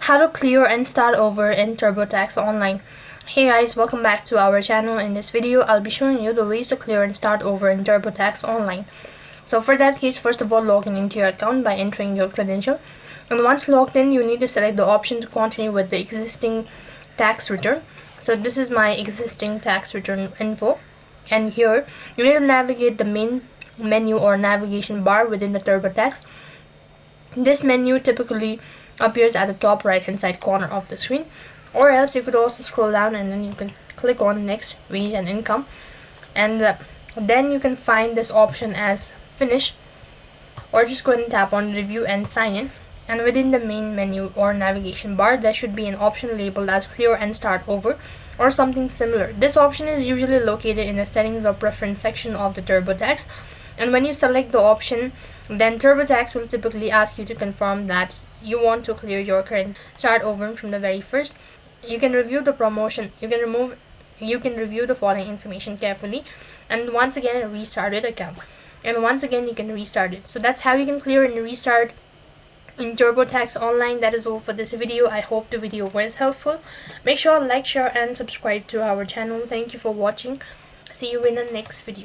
How to clear and start over in TurboTax Online. Hey guys, welcome back to our channel. In this video, I'll be showing you the ways to clear and start over in TurboTax Online. So for that case, first of all, log in into your account by entering your credential. And once logged in, you need to select the option to continue with the existing tax return. So this is my existing tax return info. And here, you need to navigate the main menu or navigation bar within the TurboTax. This menu typically appears at the top right hand side corner of the screen, or else you could also scroll down and then you can click on next, wage and income, and then you can find this option as finish, or just go ahead and tap on review and sign in. And within the main menu or navigation bar, there should be an option labeled as clear and start over or something similar. This option is usually located in the settings or preference section of the TurboTax, and when you select the option, then TurboTax will typically ask you to confirm that you want to clear your current start over from the very first. You can review the promotion, you can review the following information carefully, and once again restart your account, and once again you can restart it. So that's how you can clear and restart in TurboTax Online. That is all for this video. I hope the video was helpful. Make sure to like, share and subscribe to our channel. Thank you for watching. See you in the next video.